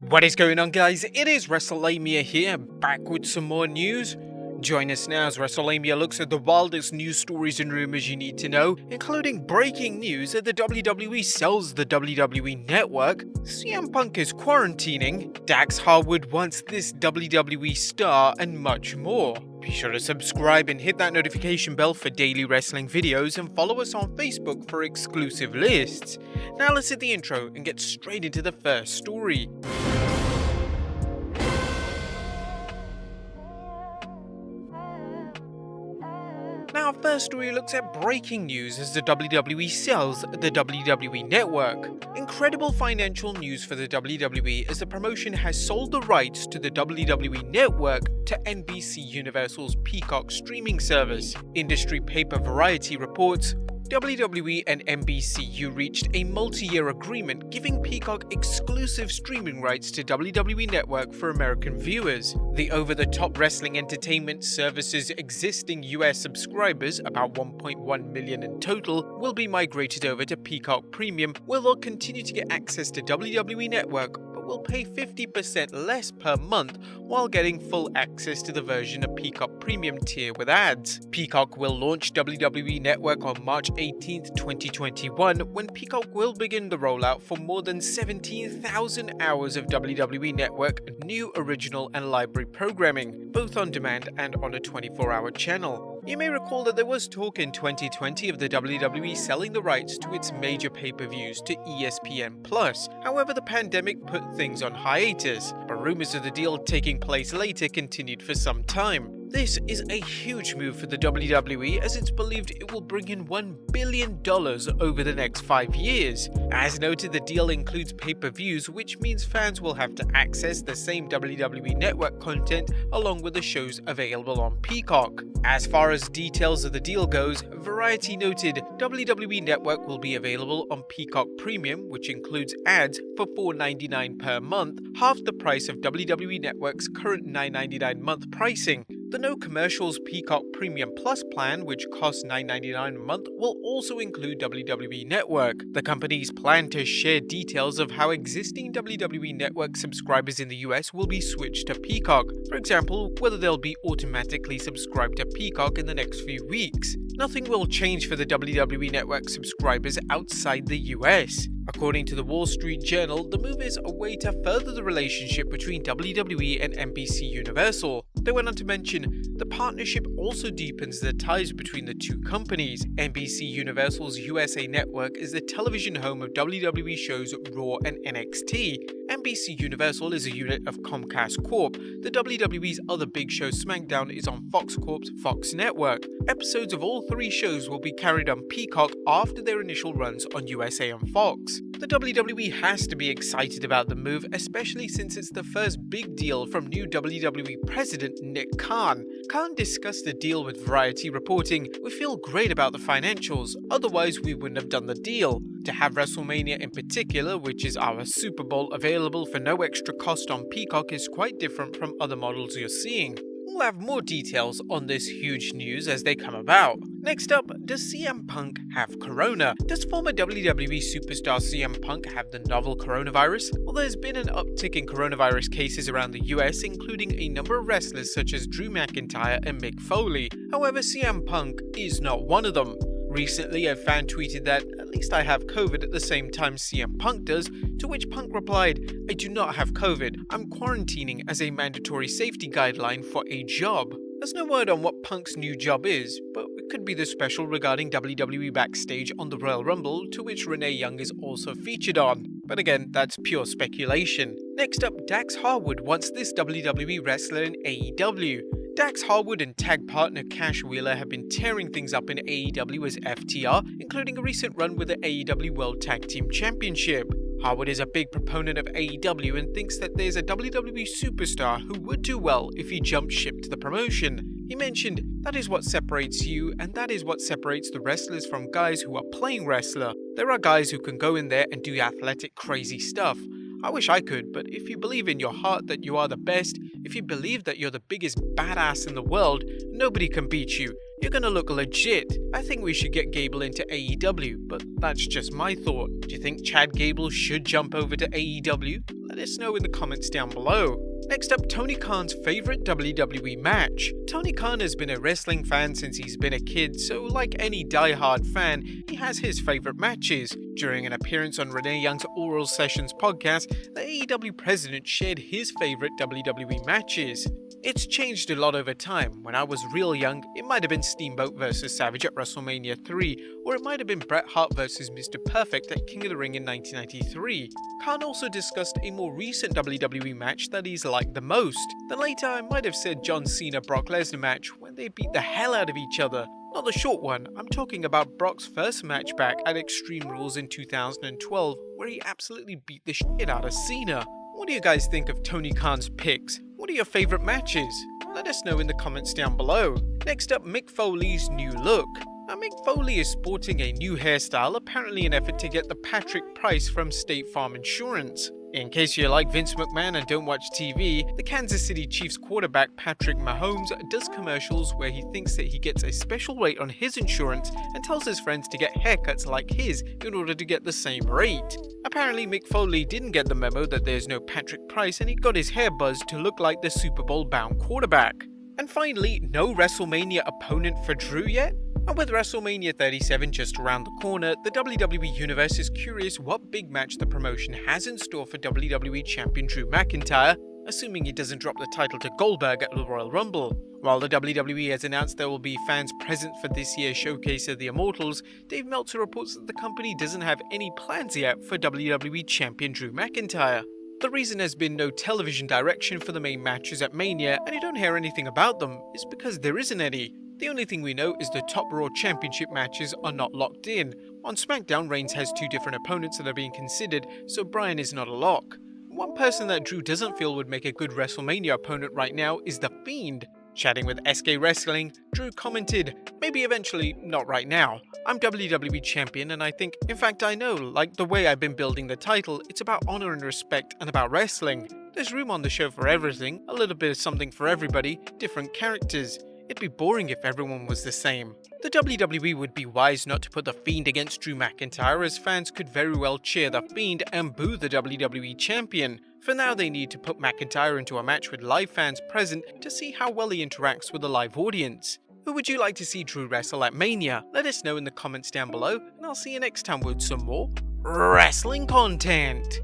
What is going on, guys? It is Wrestlelamia here, back with some more news. Join us now as Wrestlelamia looks at the wildest news stories and rumors you need to know, including breaking news that the WWE sells the WWE Network, CM Punk is quarantining, Dax Harwood wants this WWE star, and much more. Be sure to subscribe and hit that notification bell for daily wrestling videos, and follow us on Facebook for exclusive lists. Now let's hit the intro and get straight into the first story. Now, our first story looks at breaking news as the WWE sells the WWE Network. Incredible financial news for the WWE as the promotion has sold the rights to the WWE Network to NBC Universal's Peacock streaming service. Industry paper Variety reports, WWE and NBCU reached a multi-year agreement giving Peacock exclusive streaming rights to WWE Network for American viewers. The over-the-top wrestling entertainment service's existing US subscribers, about 1.1 million in total, will be migrated over to Peacock Premium, where they'll continue to get access to WWE Network, but will pay 50% less per month while getting full access to the version of Peacock Premium tier with ads. Peacock will launch WWE Network on March 18th, 2021, when Peacock will begin the rollout for more than 17,000 hours of WWE Network new original and library programming, both on demand and on a 24-hour channel. You may recall that there was talk in 2020 of the WWE selling the rights to its major pay-per-views to ESPN+. However, the pandemic put things on hiatus, but rumors of the deal taking place later continued for some time. This is a huge move for the WWE, as it's believed it will bring in $1 billion over the next 5 years. As noted, the deal includes pay-per-views, which means fans will have to access the same WWE Network content along with the shows available on Peacock. As far as details of the deal goes, Variety noted WWE Network will be available on Peacock Premium, which includes ads, for $4.99 per month, half the price of WWE Network's current $9.99 month pricing. The no commercials Peacock Premium Plus plan, which costs $9.99 a month, will also include WWE Network. The companies plan to share details of how existing WWE Network subscribers in the US will be switched to Peacock. For example, whether they'll be automatically subscribed to Peacock in the next few weeks. Nothing will change for the WWE Network subscribers outside the US. According to the Wall Street Journal, the move is a way to further the relationship between WWE and NBC Universal. They went on to mention, the partnership also deepens the ties between the two companies. NBC Universal's USA Network is the television home of WWE shows Raw and NXT. NBC Universal is a unit of Comcast Corp. The WWE's other big show SmackDown is on Fox Corp's Fox Network. Episodes of all three shows will be carried on Peacock after their initial runs on USA and Fox. The WWE has to be excited about the move, especially since it's the first big deal from new WWE president Nick Khan. Khan discussed the deal with Variety, reporting, "We feel great about the financials, otherwise we wouldn't have done the deal. To have WrestleMania in particular, which is our Super Bowl, available for no extra cost on Peacock is quite different from other models you're seeing." We'll have more details on this huge news as they come about. Next up, does CM Punk have corona? Does former WWE superstar CM Punk have the novel coronavirus? Well, there's been an uptick in coronavirus cases around the US, including a number of wrestlers such as Drew McIntyre and Mick Foley. However, CM Punk is not one of them. Recently, a fan tweeted that, "At least I have COVID at the same time CM Punk does," to which Punk replied, "I do not have COVID. I'm quarantining as a mandatory safety guideline for a job." There's no word on what Punk's new job is, but it could be the special regarding WWE Backstage on the Royal Rumble, to which Renee Young is also featured on. But again, that's pure speculation. Next up, Dax Harwood wants this WWE wrestler in AEW. Dax Harwood and tag partner Cash Wheeler have been tearing things up in AEW as FTR, including a recent run with the AEW World Tag Team Championship. Harwood is a big proponent of AEW and thinks that there's a WWE superstar who would do well if he jumped ship to the promotion. He mentioned, "That is what separates you, and that is what separates the wrestlers from guys who are playing wrestler. There are guys who can go in there and do athletic crazy stuff. I wish I could, but if you believe in your heart that you are the best, if you believe that you're the biggest badass in the world, nobody can beat you. You're gonna look legit. I think we should get Gable into AEW, but that's just my thought. Do you think Chad Gable should jump over to AEW? Let Let us know in the comments down below. Next up, Tony Khan's favorite WWE match. Tony Khan has been a wrestling fan since he's been a kid, so like any die-hard fan, he has his favorite matches. During an appearance on Renee Young's Oral Sessions podcast, the AEW president shared his favorite WWE matches. It's changed a lot over time. When I was real young, it might have been Steamboat vs Savage at WrestleMania 3, or it might have been Bret Hart vs Mr. Perfect at King of the Ring in 1993. Khan also discussed a more recent WWE match that he's liked the most. Then later I might have said John Cena-Brock Lesnar match when they beat the hell out of each other. Not the short one, I'm talking about Brock's first match back at Extreme Rules in 2012, where he absolutely beat the shit out of Cena. What do you guys think of Tony Khan's picks? What are your favorite matches? Let us know in the comments down below. Next up, Mick Foley's new look. Now, Mick Foley is sporting a new hairstyle, apparently in an effort to get the Patrick Price from State Farm Insurance. In case you like Vince McMahon and don't watch TV, the Kansas City Chiefs quarterback Patrick Mahomes does commercials where he thinks that he gets a special rate on his insurance and tells his friends to get haircuts like his in order to get the same rate. Apparently, Mick Foley didn't get the memo that there's no Patrick Price and he got his hair buzzed to look like the Super Bowl bound quarterback. And finally, no WrestleMania opponent for Drew yet? And with WrestleMania 37 just around the corner, the WWE Universe is curious what big match the promotion has in store for WWE Champion Drew McIntyre, assuming he doesn't drop the title to Goldberg at the Royal Rumble. While the WWE has announced there will be fans present for this year's showcase of the Immortals, Dave Meltzer reports that the company doesn't have any plans yet for WWE Champion Drew McIntyre. The reason there's been no television direction for the main matches at Mania and you don't hear anything about them is because there isn't any. The only thing we know is the top Raw Championship matches are not locked in. On SmackDown, Reigns has two different opponents that are being considered, so Bryan is not a lock. One person that Drew doesn't feel would make a good WrestleMania opponent right now is The Fiend. Chatting with SK Wrestling, Drew commented, "Maybe eventually, not right now. I'm WWE Champion and I think, in fact I know, like the way I've been building the title, it's about honor and respect and about wrestling. There's room on the show for everything, a little bit of something for everybody, different characters. It'd be boring if everyone was the same. The WWE would be wise not to put The Fiend against Drew McIntyre, as fans could very well cheer The Fiend and boo the WWE Champion. For now they need to put McIntyre into a match with live fans present to see how well he interacts with a live audience. Who would you like to see Drew wrestle at Mania? Let us know in the comments down below, and I'll see you next time with some more wrestling content."